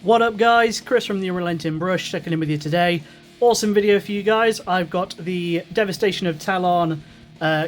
What up guys, Chris from the Unrelenting Brush checking in with you today. Awesome video for you guys. I've got the Devastation of Tallarn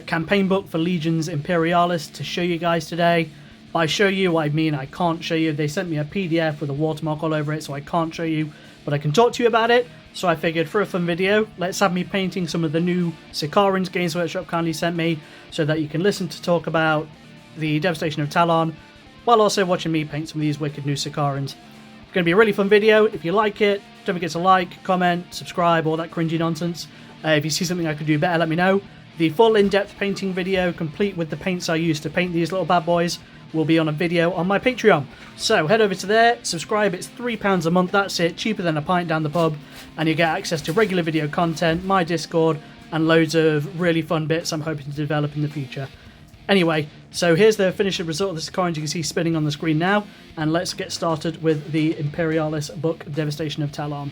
campaign book for Legion Imperialis to show you guys today. By show you, I mean I can't show you. They sent me a PDF with a watermark all over it, so I can't show you, but I can talk to you about it. So I figured for a fun video, let's have me painting some of the new Sicarans Games Workshop kindly sent me, so that you can listen to talk about the Devastation of Tallarn, while also watching me paint some of these wicked new Sicarans. It's going to be a really fun video. If you like it, don't forget to like, comment, subscribe, all that cringy nonsense. If you see something I could do better, let me know. The full in-depth painting video, complete with the paints I used to paint these little bad boys, will be on a video on my Patreon. So head over to there, subscribe. It's £3 a month, that's it, cheaper than a pint down the pub, and you get access to regular video content, my Discord, and loads of really fun bits I'm hoping to develop in the future. Anyway, so here's the finished result of the Sicarans you can see spinning on the screen now, and let's get started with the Imperialis book, Devastation of Tallarn.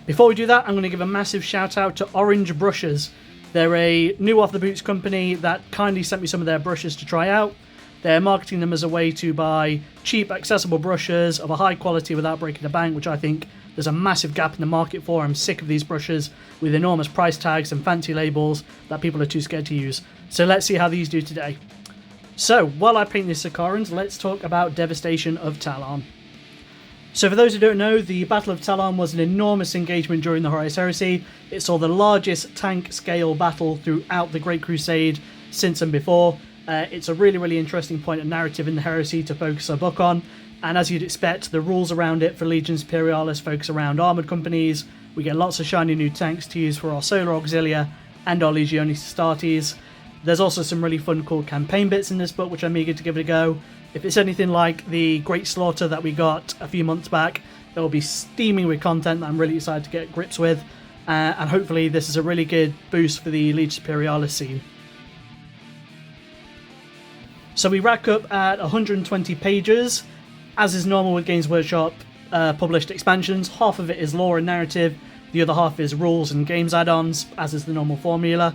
Before we do that, I'm going to give a massive shout out to Orange Brushes. They're a new off-the-boots company that kindly sent me some of their brushes to try out. They're marketing them as a way to buy cheap, accessible brushes of a high quality without breaking the bank, which I think there's a massive gap in the market for. I'm sick of these brushes with enormous price tags and fancy labels that people are too scared to use. So let's see how these do today. So, while I paint these Sicarans, let's talk about Devastation of Tallarn. So for those who don't know, the Battle of Tallarn was an enormous engagement during the Horus Heresy. It saw the largest tank scale battle throughout the Great Crusade since and before. It's a really interesting point of narrative in the Heresy to focus our book on. And as you'd expect, the rules around it for Legion Imperialis focus around armoured companies. We get lots of shiny new tanks to use for our Solar Auxilia and our Legionis Astartes. There's also some really fun, cool campaign bits in this book, which I'm eager to give it a go. If it's anything like the Great Slaughter that we got a few months back, it will be steaming with content that I'm really excited to get grips with. And hopefully this is a really good boost for the Legion Imperialis scene. So we rack up at 120 pages. As is normal with Games Workshop published expansions, half of it is lore and narrative, the other half is rules and games add-ons, as is the normal formula.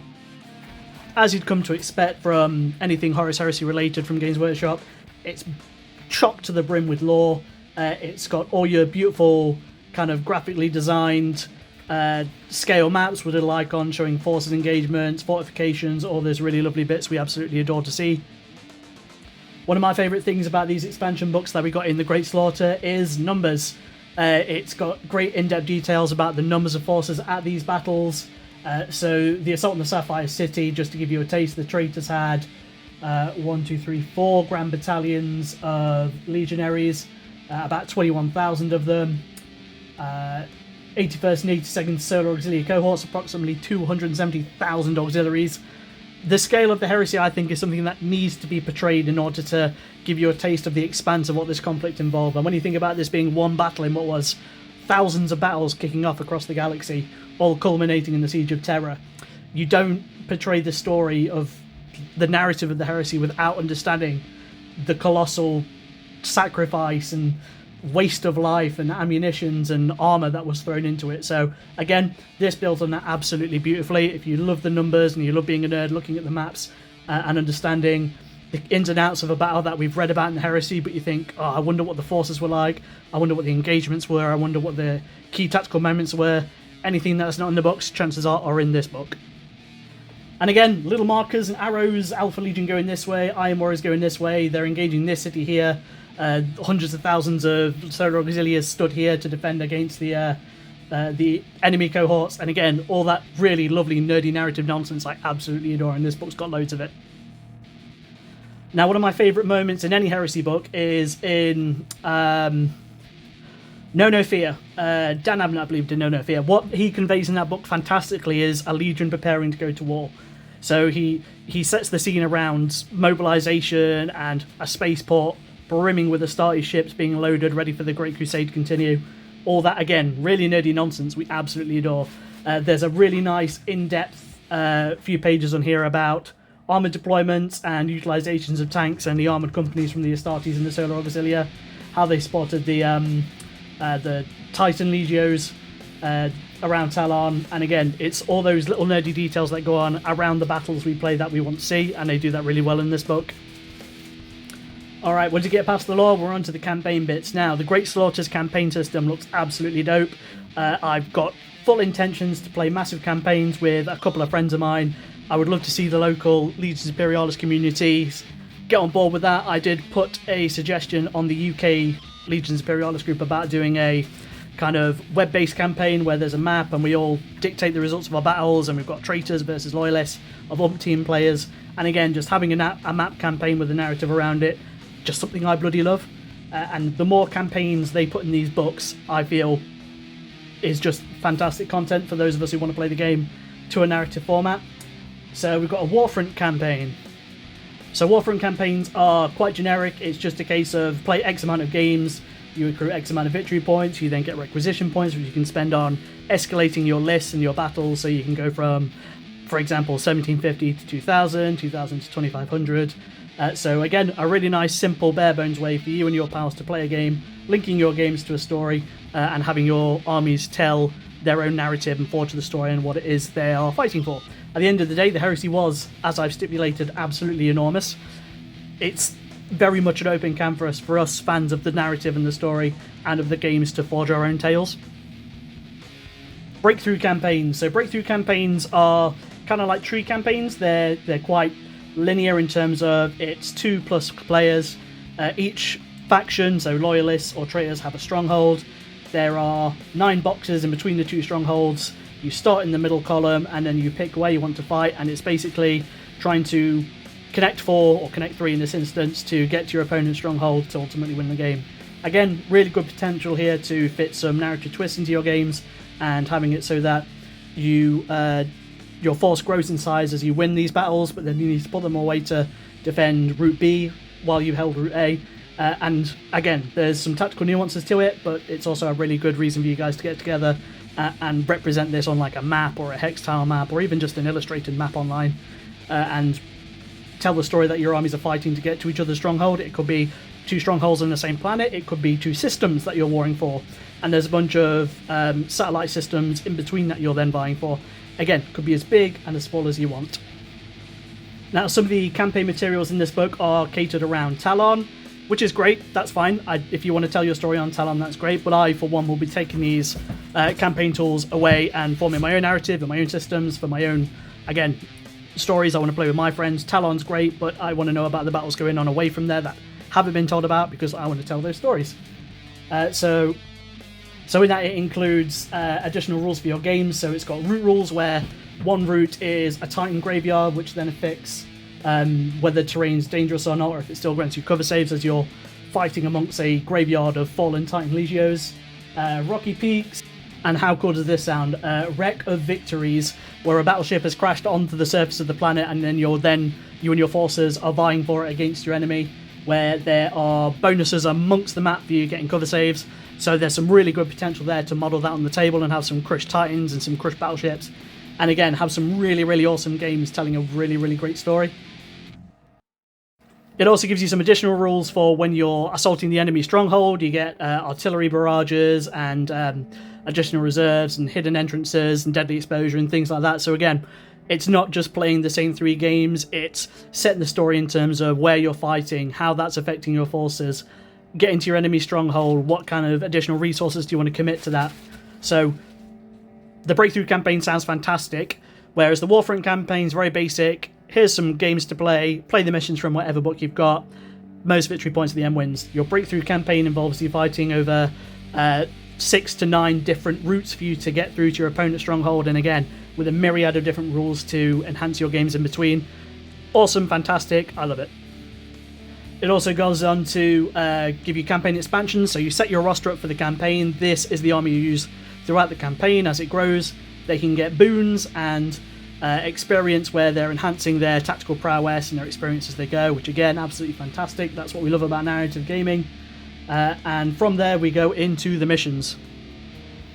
As you'd come to expect from anything Horus Heresy related from Games Workshop, it's chocked to the brim with lore. It's got all your beautiful, kind of graphically designed scale maps with a little icon showing forces engagements, fortifications, all those really lovely bits we absolutely adore to see. One of my favourite things about these expansion books that we got in the Great Slaughter is numbers. It's got great in-depth details about the numbers of forces at these battles. So the Assault on the Sapphire City, just to give you a taste, the traitors had 4 grand battalions of legionaries, about 21,000 of them. 81st and 82nd Solar Auxilia cohorts, approximately 270,000 auxiliaries. The scale of the Heresy, I think, is something that needs to be portrayed in order to give you a taste of the expanse of what this conflict involved. And when you think about this being one battle in what was thousands of battles kicking off across the galaxy, all culminating in the Siege of Terror, you don't portray the story of the narrative of the Heresy without understanding the colossal sacrifice and waste of life and ammunitions and armour that was thrown into it. So again, this builds on that absolutely beautifully. If you love the numbers and you love being a nerd, looking at the maps and understanding the ins and outs of a battle that we've read about in the Heresy, but you think, oh, I wonder what the forces were like, I wonder what the engagements were, I wonder what the key tactical moments were, anything that's not in the books, chances are in this book. And again, little markers and arrows, Alpha Legion going this way, Iron Warriors going this way, they're engaging this city here, hundreds of thousands of Solar Auxilias stood here to defend against the enemy cohorts, and again, all that really lovely nerdy narrative nonsense I absolutely adore, and this book's got loads of it. Now, one of my favourite moments in any Heresy book is in No Fear. Dan Abnett, I believe, did No Fear. What he conveys in that book fantastically is a legion preparing to go to war. So he sets the scene around mobilisation and a spaceport brimming with Astartes ships being loaded, ready for the Great Crusade to continue. All that, again, really nerdy nonsense we absolutely adore. There's a really nice, in-depth few pages on here about armoured deployments and utilizations of tanks and the armoured companies from the Astartes and the Solar Auxilia, how they spotted the Titan Legios around Tallarn, and again, it's all those little nerdy details that go on around the battles we play that we want to see, and they do that really well in this book. Alright, once you get past the lore, we're on to the campaign bits. Now, the Great Slaughters campaign system looks absolutely dope. I've got full intentions to play massive campaigns with a couple of friends of mine. I would love to see the local Legion Imperialis communities get on board with that. I did put a suggestion on the UK Legion Imperialis group about doing a kind of web-based campaign where there's a map and we all dictate the results of our battles, and we've got traitors versus loyalists of umpteen players. And again, just having a map campaign with a narrative around it, just something I bloody love. And the more campaigns they put in these books, I feel, is just fantastic content for those of us who want to play the game to a narrative format. So we've got a Warfront campaign. So Warfront campaigns are quite generic. It's just a case of play X amount of games, you accrue X amount of victory points, you then get requisition points which you can spend on escalating your lists and your battles, so you can go from, for example, 1750 to 2000, 2000 to 2500. So again, a really nice, simple, bare bones way for you and your pals to play a game, linking your games to a story, and having your armies tell their own narrative and forge the story and what it is they are fighting for. At the end of the day, the heresy was, as I've stipulated, absolutely enormous. It's very much an open canvas for us fans of the narrative and the story and of the games to forge our own tales. Breakthrough campaigns. So breakthrough campaigns are kind of like tree campaigns. They're quite linear in terms of it's 2+ players. Each faction, so loyalists or traitors, have a stronghold. There are 9 boxes in between the 2 strongholds. You start in the middle column and then you pick where you want to fight, and it's basically trying to connect 4 or connect 3 in this instance to get to your opponent's stronghold to ultimately win the game. Again, really good potential here to fit some narrative twists into your games and having it so that you your force grows in size as you win these battles, but then you need to put them away to defend Route B while you held Route A. And again, there's some tactical nuances to it, but it's also a really good reason for you guys to get together and represent this on like a map or a hex tile map or even just an illustrated map online, and tell the story that your armies are fighting to get to each other's stronghold. It could be 2 strongholds on the same planet, it could be 2 systems that you're warring for, and there's a bunch of satellite systems in between that you're then vying for. Again, could be as big and as small as you want. Now, some of the campaign materials in this book are catered around Tallarn, which is great, that's fine. If you want to tell your story on Tallarn, that's great, but I, for one, will be taking these campaign tools away and forming my own narrative and my own systems for my own, again, stories I want to play with my friends. Tallarn's great, but I want to know about the battles going on away from there that haven't been told about because I want to tell those stories. So in that it includes additional rules for your games. So it's got route rules where one route is a Titan graveyard, which then affects whether terrain's dangerous or not, or if it still grants you cover saves as you're fighting amongst a graveyard of fallen Titan legios. Rocky Peaks, and how cool does this sound? Wreck of Victories, where a battleship has crashed onto the surface of the planet, and then you and your forces are vying for it against your enemy, where there are bonuses amongst the map for you getting cover saves. So there's some really good potential there to model that on the table and have some crushed Titans and some crushed battleships. And again, have some really, really awesome games telling a really, really great story. It also gives you some additional rules for when you're assaulting the enemy stronghold. You get artillery barrages and additional reserves and hidden entrances and deadly exposure and things like that. So again, it's not just playing the same 3 games, it's setting the story in terms of where you're fighting, how that's affecting your forces, getting to your enemy stronghold, what kind of additional resources do you want to commit to that. So the Breakthrough campaign sounds fantastic, whereas the Warfront campaign is very basic. Here's some games to play the missions from whatever book you've got, most victory points at the end wins. Your Breakthrough campaign involves you fighting over 6 to 9 different routes for you to get through to your opponent's stronghold, and again, with a myriad of different rules to enhance your games in between. Awesome, fantastic, I love it. It also goes on to give you campaign expansions, so you set your roster up for the campaign. This is the army you use throughout the campaign as it grows. They can get boons and experience where they're enhancing their tactical prowess and their experience as they go, which again, absolutely fantastic. That's what we love about narrative gaming. And from there we go into the missions.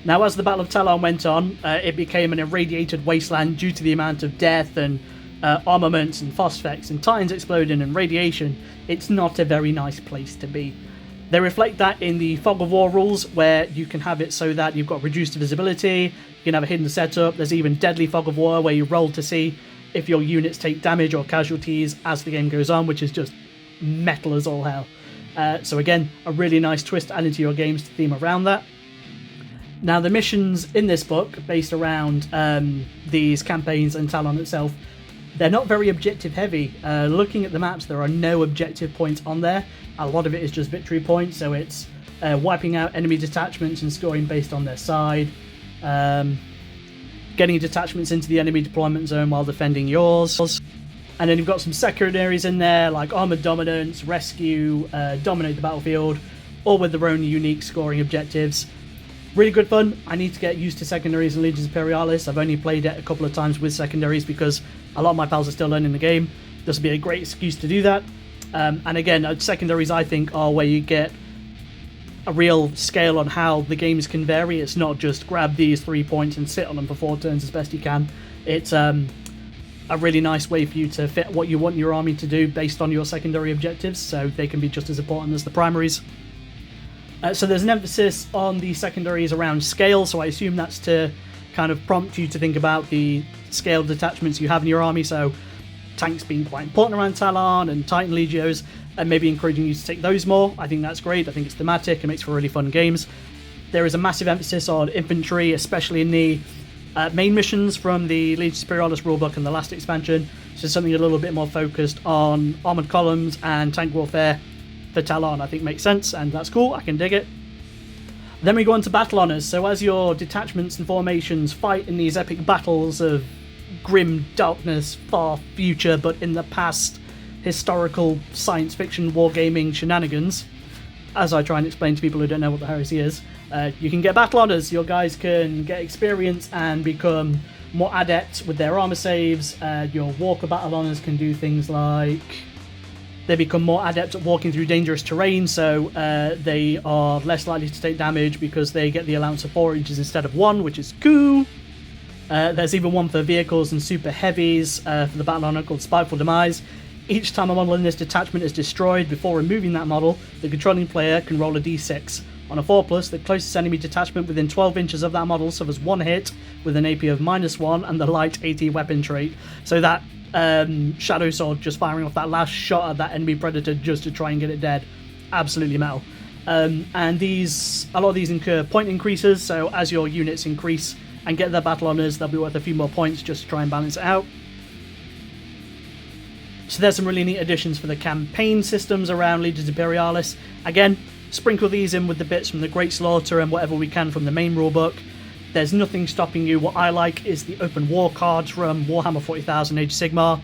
Now, as the Battle of Tallarn went on, it became an irradiated wasteland due to the amount of death and armaments and phosphex and titans exploding and radiation. It's not a very nice place to be. They reflect that in the Fog of War rules, where you can have it so that you've got reduced visibility, you can have a hidden setup. There's even Deadly Fog of War, where you roll to see if your units take damage or casualties as the game goes on, which is just metal as all hell. So again, a really nice twist added to your game's theme around that. Now, the missions in this book, based around these campaigns and Tallarn itself, they're not very objective heavy. Looking at the maps, there are no objective points on there. A lot of it is just victory points, so it's wiping out enemy detachments and scoring based on their side, getting detachments into the enemy deployment zone while defending yours. And then you've got some secondaries in there, like Armored Dominance, Rescue, Dominate the Battlefield, all with their own unique scoring objectives. Really good fun. I need to get used to secondaries in Legion Imperialis. I've only played it a couple of times with secondaries because a lot of my pals are still learning the game. This will be a great excuse to do that. And again, secondaries I think are where you get a real scale on how the games can vary. It's not just grab these 3 points and sit on them for 4 turns as best you can. It's a really nice way for you to fit what you want your army to do based on your secondary objectives, so they can be just as important as the primaries. So there's an emphasis on the secondaries around scale, so I assume that's to kind of prompt you to think about the scale detachments you have in your army, so tanks being quite important around Tallarn and Titan Legios, and maybe encouraging you to take those more. I think that's great. I think it's thematic. It makes for really fun games. There is a massive emphasis on infantry, especially in the main missions from the Legion Imperialis rulebook and the last expansion. So something a little bit more focused on armoured columns and tank warfare for Tallarn I think makes sense, and that's cool. I can dig it. Then we go on to battle honours. So as your detachments and formations fight in these epic battles of grim darkness, far future, but in the past, historical science fiction wargaming shenanigans, as I try and explain to people who don't know what the heresy is, you can get battle honours. Your guys can get experience and become more adept with their armour saves. Your walker battle honours can do things like they become more adept at walking through dangerous terrain, so they are less likely to take damage because they get the allowance of 4 inches instead of 1, which is cool. There's even one for vehicles and super heavies for the battle honour called Spiteful Demise. Each time a model in this detachment is destroyed, before removing that model, the controlling player can roll a d6. On a 4+, the closest enemy detachment within 12 inches of that model suffers 1 hit with an AP of -1 and the light AT weapon trait. So that Shadow Sword just firing off that last shot at that enemy predator just to try and get it dead. Absolutely metal. And a lot of these incur point increases, so as your units increase and get their battle honours, they'll be worth a few more points just to try and balance it out. So there's some really neat additions for the campaign systems around Legion Imperialis. Again, sprinkle these in with the bits from the Great Slaughter and whatever we can from the main rulebook. There's nothing stopping you. What I like is the open war cards from Warhammer 40,000 Age of Sigmar,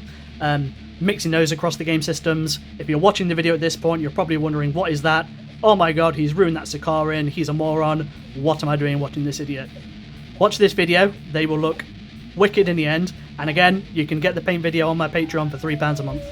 mixing those across the game systems. If you're watching the video at this point, you're probably wondering, what is that? Oh my god, he's ruined that Sicaran, he's a moron, what am I doing watching this idiot? Watch this video, they will look wicked in the end, and again, you can get the paint video on my Patreon for £3 a month.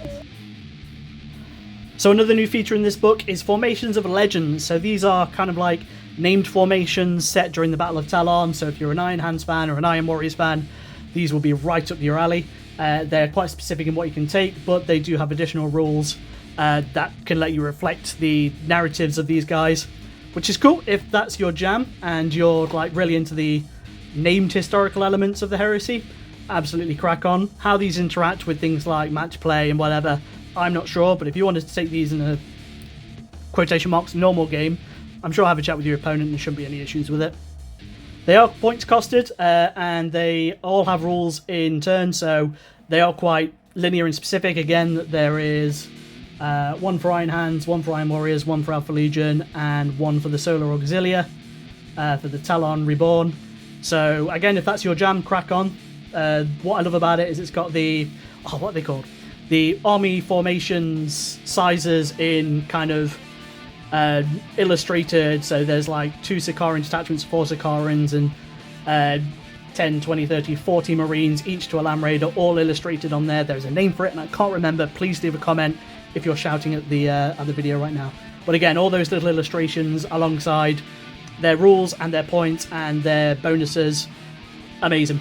So another new feature in this book is Formations of Legends. So these are kind of like named formations set during the Battle of Tallarn, so if you're an Iron Hands fan or an Iron Warriors fan, these will be right up your alley. They're quite specific in what you can take, but they do have additional rules that can let you reflect the narratives of these guys, which is cool if that's your jam and you're like really into the named historical elements of the heresy. Absolutely crack on. How these interact with things like match play and whatever, I'm not sure, but if you wanted to take these in a quotation marks normal game, I'm sure I'll have a chat with your opponent and there shouldn't be any issues with it. They are points costed, and they all have rules in turn, so they are quite linear and specific. Again, there is one for Iron Hands, one for Iron Warriors, one for Alpha Legion, and one for the Solar Auxilia, for the Tallarn Reborn. So again, if that's your jam, crack on. What I love about it is it's got the, what are they called? The army formations sizes in kind of illustrated, so there's like 2 Sicaran detachments, 4 Sicarans, and 10, 20, 30, 40 Marines, each to a Lamb Raider, all illustrated on there. There's a name for it, and I can't remember. Please leave a comment if you're shouting at the video right now. But again, all those little illustrations alongside their rules and their points and their bonuses, amazing.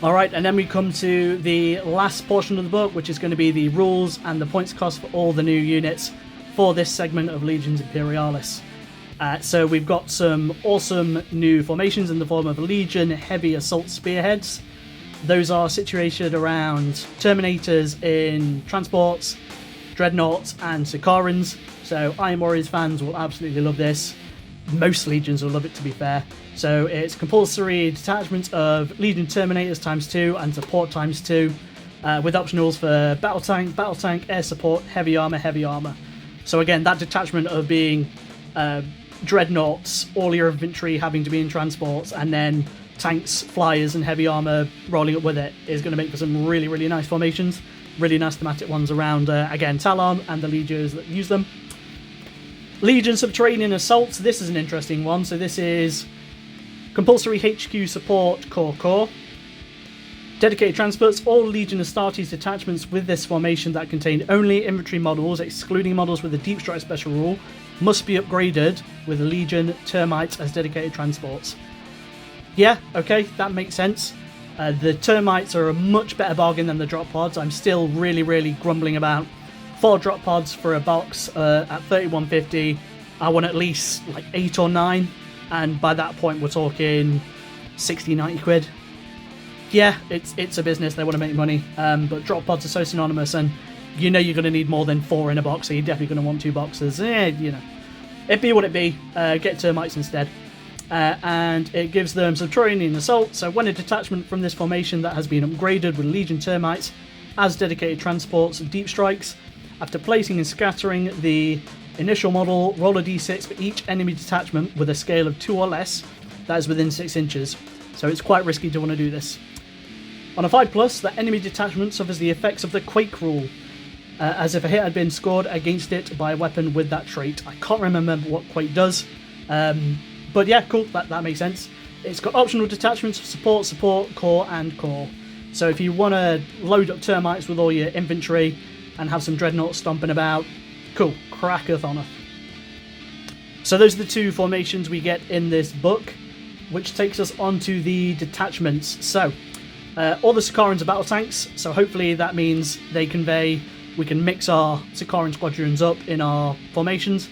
Alright, and then we come to the last portion of the book, which is going to be the rules and the points cost for all the new units for this segment of Legions Imperialis. So we've got some awesome new formations in the form of Legion Heavy Assault Spearheads. Those are situated around Terminators in transports, Dreadnoughts and Sicarans, so Iron Warriors fans will absolutely love this. Most Legions will love it, to be fair. So it's compulsory detachments of Legion Terminators ×2 and support ×2, with optionals for battle tank, air support, heavy armor. So again, that detachment of being Dreadnoughts, all your infantry having to be in transports, and then tanks, flyers, and heavy armor rolling up with it is going to make for some really, really nice formations. Really nice thematic ones around, again, Tallarn and the Legions that use them. Legion Subterranean Assaults, this is an interesting one. So this is compulsory HQ support core. Dedicated transports, all Legion Astartes detachments with this formation that contain only infantry models, excluding models with a deep strike special rule, must be upgraded with Legion Termites as dedicated transports. Yeah, okay, that makes sense. The Termites are a much better bargain than the drop pods. I'm still really, really grumbling about 4 drop pods for a box at 31.50. I want at least like 8 or 9, and by that point we're talking 60-90 quid. Yeah, it's a business, they want to make money, but drop pods are so synonymous, and you know you're going to need more than 4 in a box, so you're definitely going to want 2 boxes. You know, it be what it be. Get Termites instead. And it gives them Subterranean Assault, so when a detachment from this formation that has been upgraded with Legion Termites as dedicated transports and deep strikes, after placing and scattering the initial model, roll a d6 for each enemy detachment with a scale of 2 or less that is within 6 inches. So it's quite risky to want to do this. On a 5+, the enemy detachment suffers the effects of the Quake rule, as if a hit had been scored against it by a weapon with that trait. I can't remember what Quake does, but yeah, cool, that makes sense. It's got optional detachments for support, core, and core. So if you want to load up Termites with all your infantry and have some Dreadnoughts stomping about, cool, cracketh on it. So those are the 2 formations we get in this book, which takes us onto the detachments. So all the Sicarans are battle tanks, so hopefully that means we can mix our Sicaran squadrons up in our formations.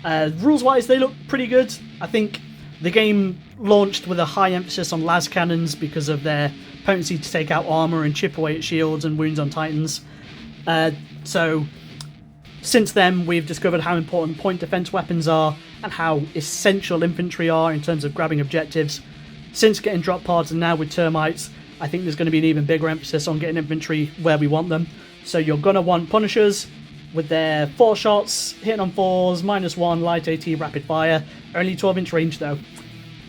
Rules-wise, they look pretty good. I think the game launched with a high emphasis on las cannons because of their potency to take out armor and chip away at shields and wounds on Titans. So since then, we've discovered how important point defense weapons are and how essential infantry are in terms of grabbing objectives. Since getting drop pods and now with Termites, I think there's going to be an even bigger emphasis on getting infantry where we want them. So you're going to want Punishers with their 4 shots, hitting on 4s, -1, light AT, rapid fire, only 12-inch range though.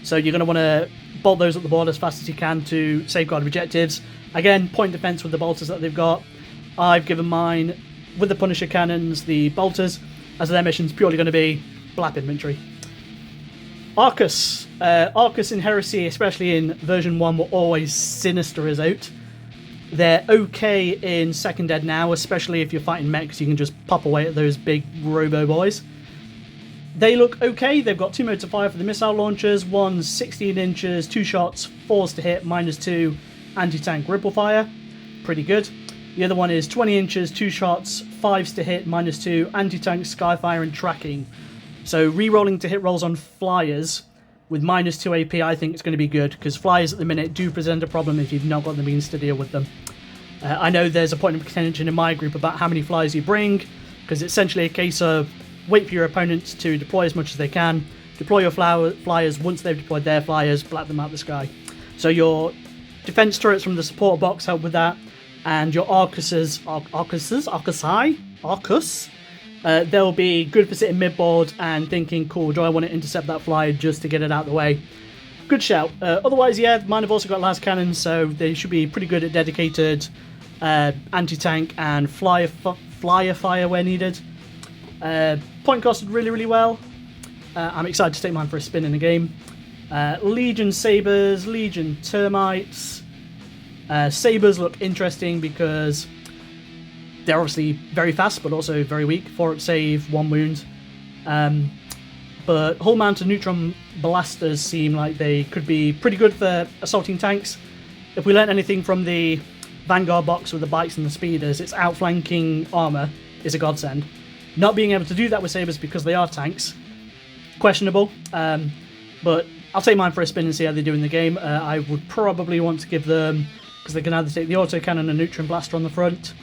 So you're going to want to bolt those at the board as fast as you can to safeguard objectives. Again, point defense with the bolters that they've got. I've given mine, with the Punisher cannons, the bolters, as their mission's purely going to be blap infantry. Arcus. Arcus in Heresy, especially in version 1, were always sinister as out. They're okay in 2nd Ed now, especially if you're fighting mechs, you can just pop away at those big robo boys. They look okay. They've got 2 modes of fire for the missile launchers. One's 16 inches, 2 shots, 4s to hit, -2, anti-tank ripple fire. Pretty good. The other one is 20 inches, 2 shots, 5s to hit, -2, anti-tank skyfire and tracking. So re-rolling to hit rolls on flyers with -2 AP, I think it's going to be good, because flyers at the minute do present a problem if you've not got the means to deal with them. I know there's a point of contention in my group about how many flyers you bring, because it's essentially a case of wait for your opponents to deploy as much as they can, deploy your flyers once they've deployed their flyers, blap them out the sky. So your defense turrets from the support box help with that, and your Arcus, they'll be good for sitting mid-board and thinking, cool, do I want to intercept that flyer just to get it out of the way? Good shout. Otherwise, yeah, mine have also got las cannons, so they should be pretty good at dedicated anti-tank and flyer fire where needed. Point costed really, really well. I'm excited to take mine for a spin in the game. Legion Sabres, Legion Termites. Sabres look interesting because they're obviously very fast, but also very weak. 4-up save, 1 wound. But hull mounted neutron blasters seem like they could be pretty good for assaulting tanks. If we learnt anything from the Vanguard box with the bikes and the speeders, its outflanking armour is a godsend. Not being able to do that with Sabres because they are tanks, questionable. But I'll take mine for a spin and see how they do in the game. I would probably want to give them, because they can either take the autocannon and neutron blaster on the front.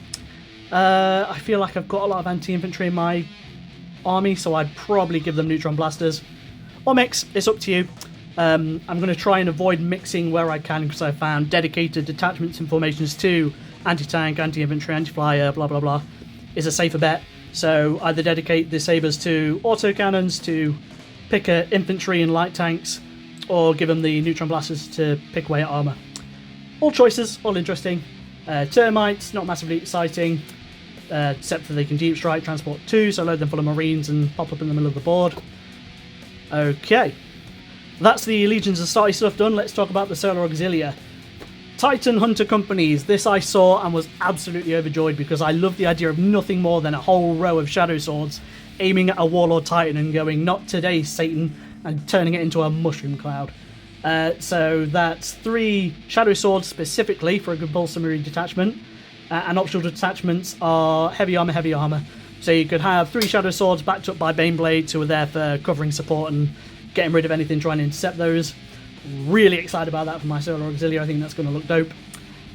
I feel like I've got a lot of anti-infantry in my army, so I'd probably give them neutron blasters. Or mix, it's up to you. I'm going to try and avoid mixing where I can, because I've found dedicated detachments and formations to anti-tank, anti-infantry, anti-flyer, blah blah blah, is a safer bet. So either dedicate the sabres to autocannons to pick at infantry and light tanks, or give them the neutron blasters to pick away at armour. All choices, all interesting. Termites, not massively exciting, except that they can deep strike, transport 2, so load them full of marines and pop up in the middle of the board. Okay, that's the Legions and Starty stuff done. Let's talk about the Solar Auxilia. Titan Hunter Companies. This I saw and was absolutely overjoyed, because I love the idea of nothing more than a whole row of shadow swords aiming at a Warlord Titan and going, "Not today, Satan," and turning it into a mushroom cloud. So that's 3 shadow swords specifically for a compulsory detachment, and optional detachments are heavy armor. So you could have 3 shadow swords backed up by Baneblades who are there for covering support and getting rid of anything trying to intercept those. Really excited about that for my Solar Auxilia. I think that's going to look dope.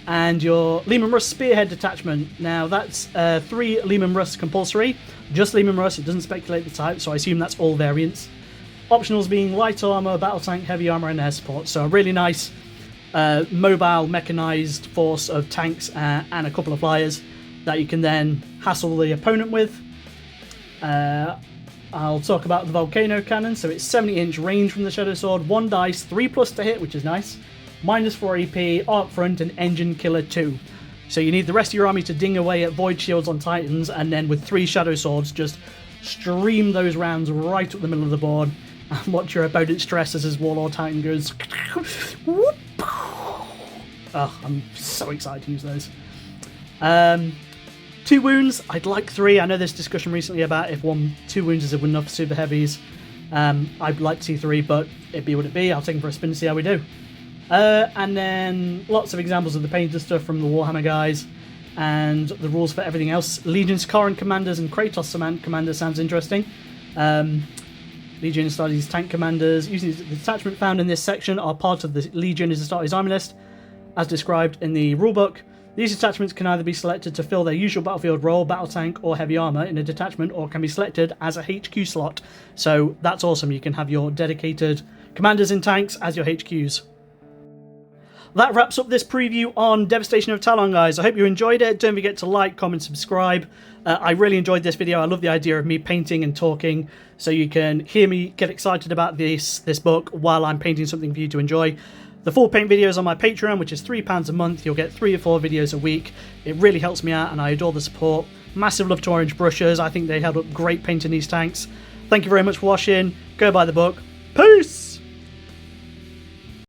And your Lehman Russ Spearhead detachment. Now that's 3 Lehman Russ compulsory, just Lehman Russ. It doesn't speculate the type, so I assume that's all variants. Optionals being light armor, battle tank, heavy armor, and air support. So a really nice mobile mechanized force of tanks and a couple of flyers that you can then hassle the opponent with. I'll talk about the Volcano Cannon. So it's 70-inch range from the Shadow Sword, 1 dice, 3+ to hit, which is nice, -4 EP, arc front, and engine killer 2. So you need the rest of your army to ding away at void shields on Titans, and then with 3 Shadow Swords, just stream those rounds right up the middle of the board and watch your opponent stress as his Warlord Titan goes. Oh, I'm so excited to use those. 2 wounds, I'd like 3. I know there's discussion recently about if 2 wounds is enough for super heavies. I'd like to see 3, but it be what it be. I'll take them for a spin to see how we do. And then lots of examples of the painted stuff from the Warhammer guys, and the rules for everything else. Legion Sicaran commanders and Kratos commanders sounds interesting. Legion studies tank commanders. Using the detachment found in this section are part of the Legion is a Starty's army list, as described in the rulebook. These detachments can either be selected to fill their usual battlefield role, battle tank or heavy armor in a detachment, or can be selected as a HQ slot. So that's awesome. You can have your dedicated commanders in tanks as your HQs. That wraps up this preview on Devastation of Tallarn, guys. I hope you enjoyed it. Don't forget to like, comment, subscribe. I really enjoyed this video. I love the idea of me painting and talking, so you can hear me get excited about this book while I'm painting something for you to enjoy. The full paint videos on my Patreon, which is £3 a month. You'll get 3 or 4 videos a week. It really helps me out, and I adore the support. Massive love to Orange Brushes. I think they held up great painting these tanks. Thank you very much for watching. Go buy the book.